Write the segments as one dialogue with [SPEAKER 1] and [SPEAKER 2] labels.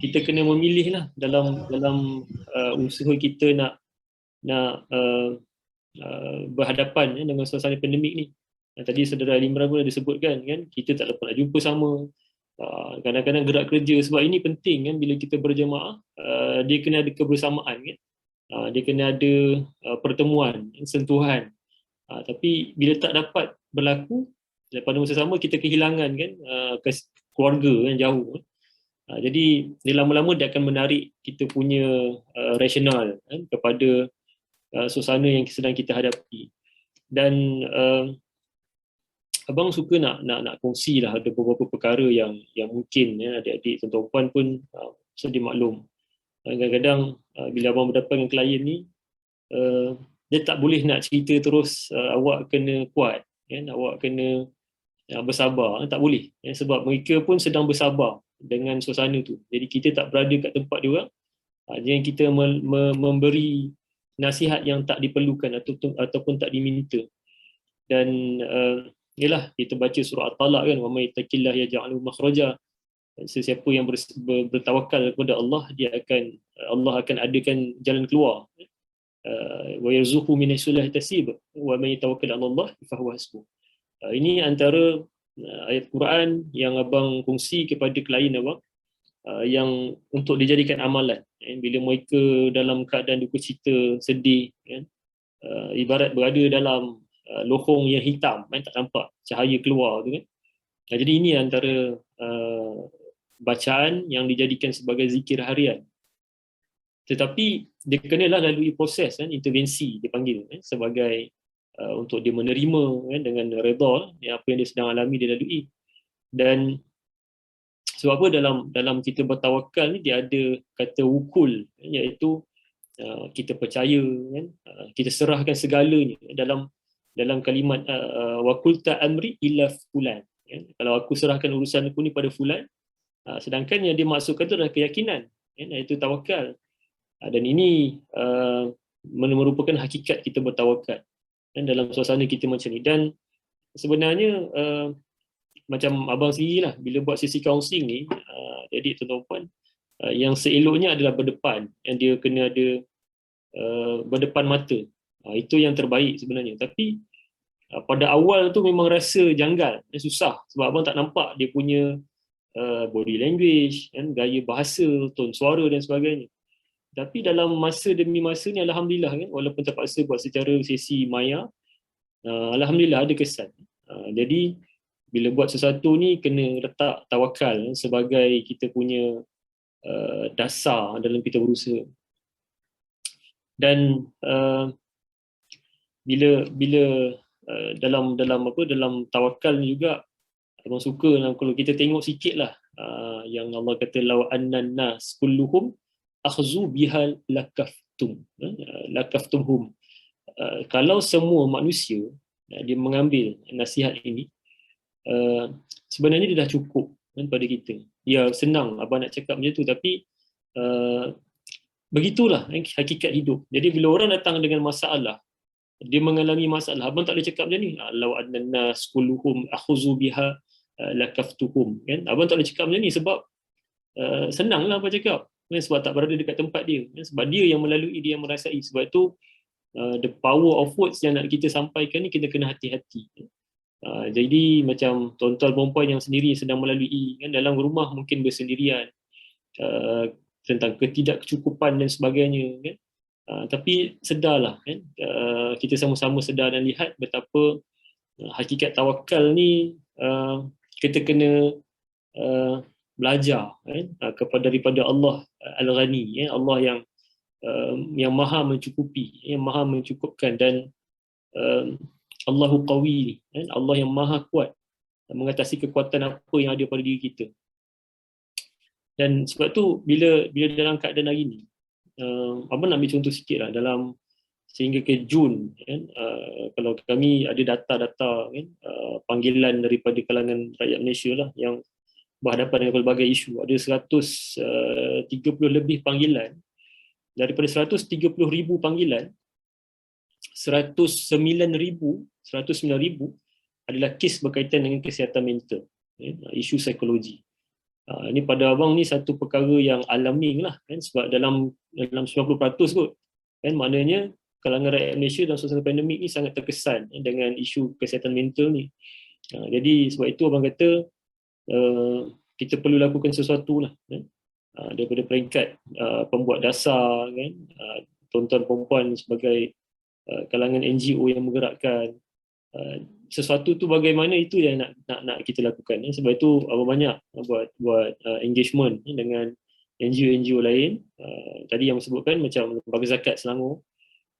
[SPEAKER 1] kita kena memilih lah dalam usaha kita nak berhadapan dengan suasana pandemik ni. Tadi saudara Ali Imran pun ada sebutkan kan, kita tak dapat nak jumpa sama. Kadang-kadang gerak kerja, sebab ini penting kan, bila kita berjemaah dia kena ada kebersamaan kan. Dia kena ada pertemuan, sentuhan. Tapi bila tak dapat berlaku, pada masa sama kita kehilangan kan keluarga yang jauh. Jadi dia lama-lama dia akan menarik kita punya rasional kan, kepada suasana yang sedang kita hadapi. Dan abang suka nak kongsi lah, ada beberapa perkara yang mungkin ya, adik-adik tuan-tuan pun sedia maklum. Kadang-kadang bila abang berdepan dengan klien ni, dia tak boleh nak cerita terus, awak kena kuat kan, awak kena bersabar, tak boleh ya, sebab mereka pun sedang bersabar dengan suasana tu. Jadi kita tak berada kat tempat dia orang, jangan kita memberi nasihat yang tak diperlukan ataupun tak diminta. Dan yalah, kita baca surah At-Talaq kan, wa may yattaqillah yaj'al makhraja. Sesiapa yang bertawakal kepada Allah, Allah akan adakan jalan keluar. Wa yarzuqhu min haythu la yahtasib wa may yatawakkal 'ala Allah fa huwa hasbuh. Ini antara ayat Quran yang abang kongsi kepada klien abang, yang untuk dijadikan amalan bila mereka dalam keadaan duka cita, sedih kan, ibarat berada dalam lorong yang hitam kan, tak nampak cahaya keluar tu kan. Jadi ini antara bacaan yang dijadikan sebagai zikir harian. Tetapi dia kenalah lalui proses kan, intervensi dipanggil kan, sebagai untuk dia menerima kan, dengan redha apa yang dia sedang alami, dia lalui. Dan sebab apa dalam kita bertawakal ni dia ada kata wukul, iaitu kita percaya kan, kita serahkan segalanya dalam kalimat waqulta amri ila fulan kan? Kalau aku serahkan urusan aku ni pada fulan, sedangkan yang dia maksudkan itu adalah keyakinan kan? Iaitu tawakal. Dan ini merupakan hakikat kita bertawakal kan, dalam suasana kita macam ni. Dan sebenarnya macam abang sendiri lah, bila buat sesi counselling ni, jadi tuan-tuan, yang seeloknya adalah berdepan, yang dia kena ada berdepan mata. Itu yang terbaik sebenarnya. Tapi pada awal tu memang rasa janggal dan susah, sebab abang tak nampak dia punya body language kan, gaya bahasa, tone suara dan sebagainya. Tapi dalam masa demi masa ni, alhamdulillah kan, walaupun terpaksa buat secara sesi maya, alhamdulillah ada kesan. Jadi bila buat sesuatu ni kena letak tawakal sebagai kita punya dasar dalam kita berusaha. Dan bila dalam tawakal ni juga, abang suka kalau kita tengok sikit lah, yang Allah kata law annan nas kulluhum akhzu biha lakaftumhum. Kalau semua manusia dia mengambil nasihat ini, sebenarnya dia dah cukup kan, pada kita. Ya senang abang nak cakap macam tu, tapi begitulah hakikat hidup. Jadi bila orang datang dengan masalah, dia mengalami masalah, abang tak boleh cakap macam ni, law annan nas kulluhum akhzu biha lakaftuhum kan. Abang tak boleh cakap macam ni sebab senanglah abang cakap kan, sebab tak berada dekat tempat dia kan, sebab dia yang melalui, dia yang merasai. Sebab tu the power of words yang nak kita sampaikan ni, kita kena hati-hati. Jadi macam tuan-tuan perempuan yang sendiri sedang melalui kan, dalam rumah mungkin bersendirian, tentang ketidakcukupan dan sebagainya kan, tapi sedarlah kan, kita sama-sama sedar dan lihat betapa hakikat tawakal ni kita kena belajar kan, daripada Allah Al-Ghani, Allah yang maha mencukupi, yang maha mencukupkan. Dan Allahu Qawi kan, Allah yang maha kuat mengatasi kekuatan apa yang ada pada diri kita. Dan sebab tu bila dalam keadaan hari ni, abang nak ambil contoh sikit lah, dalam sehingga ke Jun kan, kalau kami ada data-data kan, panggilan daripada kalangan rakyat Malaysia lah yang berhadapan dengan pelbagai isu, ada 130 lebih panggilan. Daripada 130,000 panggilan, 109,000 adalah kes berkaitan dengan kesihatan mental, isu psikologi. Ini pada abang ni satu perkara yang alami lah kan, sebab dalam 90% kot kan, maknanya kalangan rakyat Malaysia dalam suasana pandemik ni sangat terkesan dengan isu kesihatan mental ni. Jadi sebab itu abang kata kita perlu lakukan sesuatu lah kan? Daripada peringkat pembuat dasar kan, tuan-tuan perempuan sebagai kalangan NGO yang menggerakkan sesuatu tu, bagaimana itu yang nak kita lakukan. Sebab itu banyak buat engagement dengan NGO lain. Tadi yang sebutkan macam Lembaga Zakat Selangor,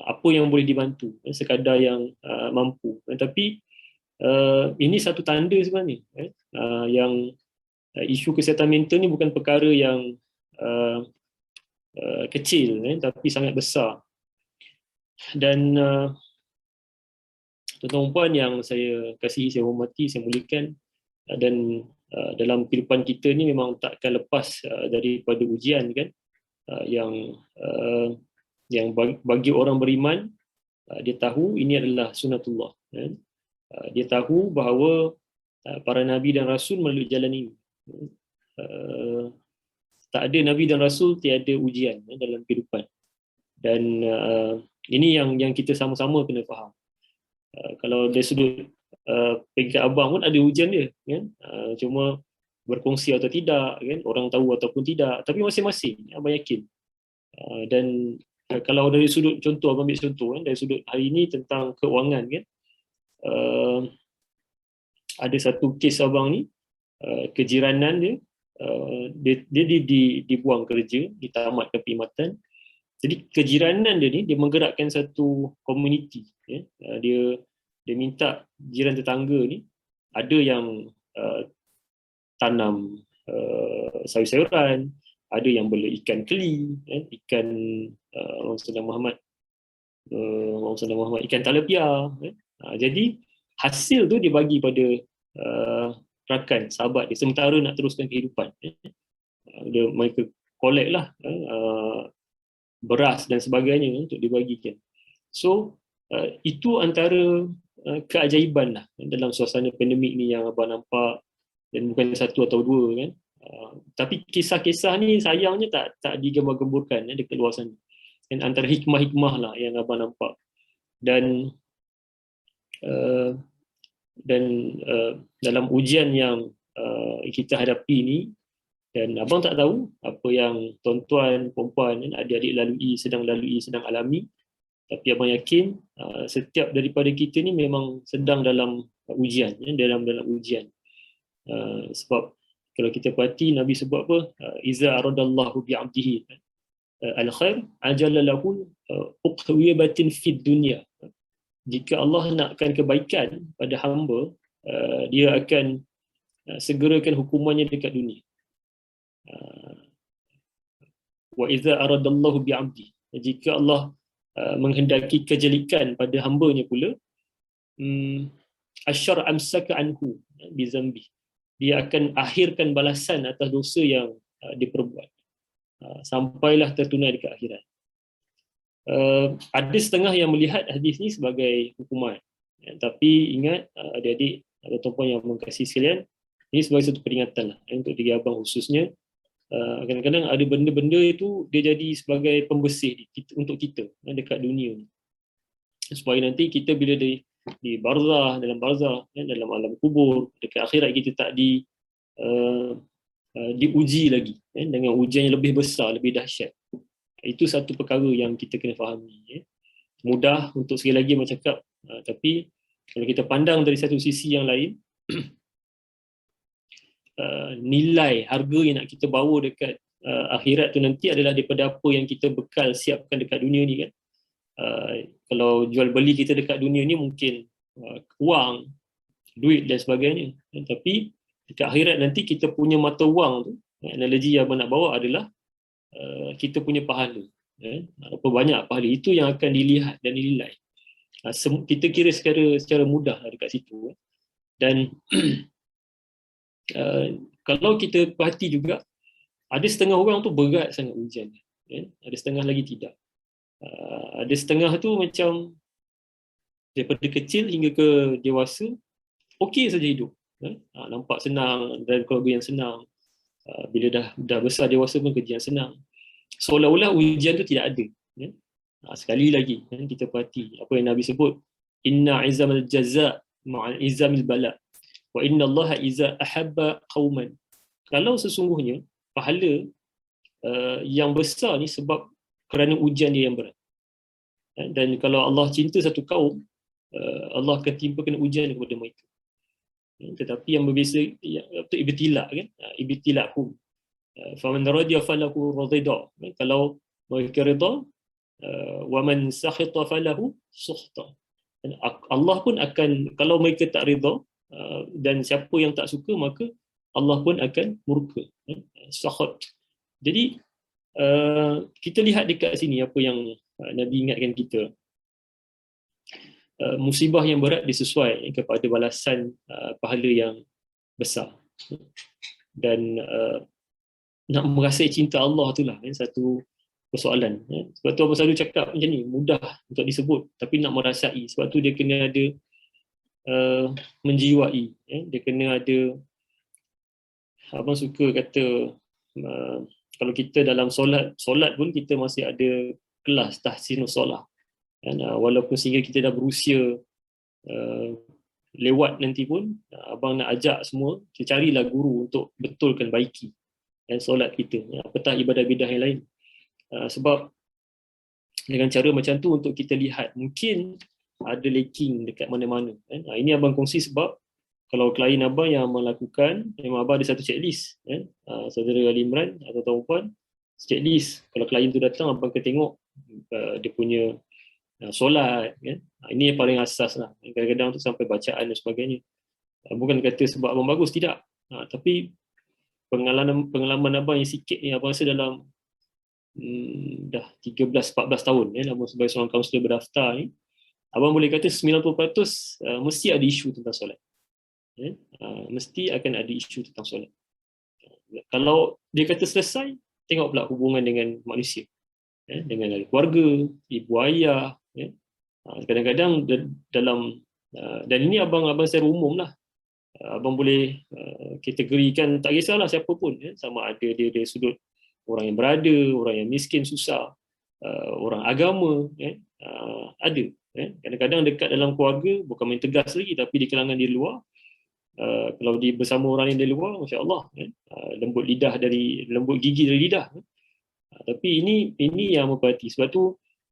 [SPEAKER 1] apa yang boleh dibantu sekadar yang mampu. Tapi ini satu tanda sebenarnya yang isu kesihatan mental ni bukan perkara yang kecil tapi sangat besar. Dan tuan-tuan puan yang saya kasihi, saya hormati, saya muliakan, dan dalam kehidupan kita ni memang takkan lepas daripada ujian kan, yang bagi orang beriman, dia tahu ini adalah sunatullah kan? Dia tahu bahawa para nabi dan rasul melalui jalan ini. Tak ada nabi dan rasul tiada ujian dalam kehidupan. Dan ini yang kita sama-sama kena faham. Kalau dari sudut peringkat abang pun ada ujian dia kan? Cuma berkongsi atau tidak kan, orang tahu ataupun tidak, tapi masing-masing abang yakin. Dan kalau dari sudut contoh, abang ambil contoh kan, dari sudut hari ini tentang keuangan kan, ada satu kes abang ni, kejiranan dia, dia dibuang kerja, ditamatkan perkhidmatan. Jadi kejiranan dia ni, dia menggerakkan satu komuniti. Dia minta jiran tetangga ni, ada yang tanam sayur-sayuran, ada yang bela ikan keli, ikan orang Sendang Muhammad, ikan talapia. Jadi hasil tu dia bagi pada rakan, sahabat dia, sementara nak teruskan kehidupan. Mereka collect lah beras dan sebagainya untuk dibagikan. So itu antara keajaiban lah dalam suasana pandemik ni yang abang nampak, dan bukan satu atau dua kan. Tapi kisah-kisah ni sayangnya tak digembar-gemburkan dekat luar sana. Dan antara hikmah-hikmah lah yang abang nampak. Dan dalam ujian yang kita hadapi ni, dan abang tak tahu apa yang tuan-tuan, perempuan, adik-adik sedang alami, tapi abang yakin setiap daripada kita ni memang sedang dalam ujian, dalam ujian. Sebab kalau kita perhati, Nabi sebut apa? Iza aradallahu bi'abdihi al-khair ajala lahu uqwibatin fid dunya. Jika Allah nakkan kebaikan pada hamba, dia akan segerakan hukumannya dekat dunia. Wa iza aradallahu bi'abdi, jika Allah menghendaki kejelikan pada hambanya pula, asyar amsaka anhu bizambi, dia akan akhirkan balasan atas dosa yang diperbuat, sampailah tertunai dekat akhirat. Ada setengah yang melihat hadis ni sebagai hukuman, tapi ingat adik-adik atau tuan-puan yang mengasihi sekalian, ini sebagai satu peringatan lah untuk diri abang khususnya. Kadang-kadang ada benda-benda itu dia jadi sebagai pembersih untuk kita dekat dunia ni, supaya nanti kita bila di barzah, dalam barzah, dalam alam kubur, dekat akhirat, kita tak diuji lagi dengan ujian yang lebih besar, lebih dahsyat. Itu satu perkara yang kita kena fahami. Mudah untuk sekali lagi bercakap, tapi kalau kita pandang dari satu sisi yang lain, nilai harga yang nak kita bawa dekat akhirat tu nanti adalah daripada apa yang kita bekal siapkan dekat dunia ni kan. Kalau jual beli kita dekat dunia ni mungkin wang, duit dan sebagainya, tapi dekat akhirat nanti kita punya mata wang tu, analogi yang abang nak bawa adalah kita punya pahala. Apa banyak pahala, itu yang akan dilihat dan dinilai. Kita kira secara mudah dekat situ. Dan kalau kita perhati juga, ada setengah orang tu berat sangat ujian, ada setengah lagi tidak. Ada setengah tu macam daripada kecil hingga ke dewasa okey saja hidup, nampak senang, dan keluarga yang senang, Bila dah besar dewasa pun kerja yang senang. Seolah-olah ujian tu tidak ada. Ya? Sekali lagi kita perhati apa yang Nabi sebut, inna izamal jaza ma'al izamil bala wa inna Allah iza ahabba qauman. Kalau sesungguhnya pahala yang besar ni sebab kerana ujian dia yang berat. Dan kalau Allah cinta satu kaum, Allah akan timpakan ujian kepada mereka. Tetapi yang berbeza itu ibtila kan, ibtilahum. Faman radiya falahu radida. Kalau mereka redha, wa man sakhita falahu sukhta. Allah pun akan, kalau mereka tak redha dan siapa yang tak suka, maka Allah pun akan murka. Sakhat. Jadi kita lihat dekat sini apa yang Nabi ingatkan kita. Musibah yang berat disesuai kepada balasan pahala yang besar. Dan nak merasai cinta Allah itulah satu persoalan. Sebab tu Abang selalu cakap macam ni, mudah untuk disebut, tapi nak merasai. Sebab tu dia kena ada menjiwai. Dia kena ada, Abang suka kata, kalau kita dalam solat pun kita masih ada kelas tahsinus solat. Walaupun sehingga kita dah berusia lewat nanti pun, abang nak ajak semua, kita carilah guru untuk betulkan baiki solat kita, apatah ibadah-ibadah yang lain. Sebab dengan cara macam tu untuk kita lihat mungkin ada lacking dekat mana-mana. Ini abang kongsi sebab kalau klien abang yang melakukan, memang abang ada satu checklist. Saudara Ali Imran atau tuan-puan, checklist. Kalau klien tu datang, abang akan tengok dia punya solat, kan? Ini yang paling asas lah. Kadang-kadang tu sampai bacaan dan sebagainya. Bukan kata sebab abang bagus, tidak. Tapi pengalaman abang yang sikit ni, abang rasa dalam dah 13-14 tahun abang sebagai seorang kaunselor berdaftar ni, abang boleh kata 90% mesti ada isu tentang solat. Mesti akan ada isu tentang solat. Kalau dia kata selesai, tengok pula hubungan dengan manusia, dengan keluarga, ibu ayah. Kadang-kadang dalam, dan ini abang secara umum lah, abang boleh kategorikan, tak kisahlah siapa pun, sama ada dia dari sudut orang yang berada, orang yang miskin susah, orang agama, ada. Kadang-kadang dekat dalam keluarga bukan main tegas lagi, tapi di kalangan di luar, kalau dia bersama orang yang dari luar, Masya Allah, lembut gigi dari lidah. Tapi ini yang memperhati. Sebab tu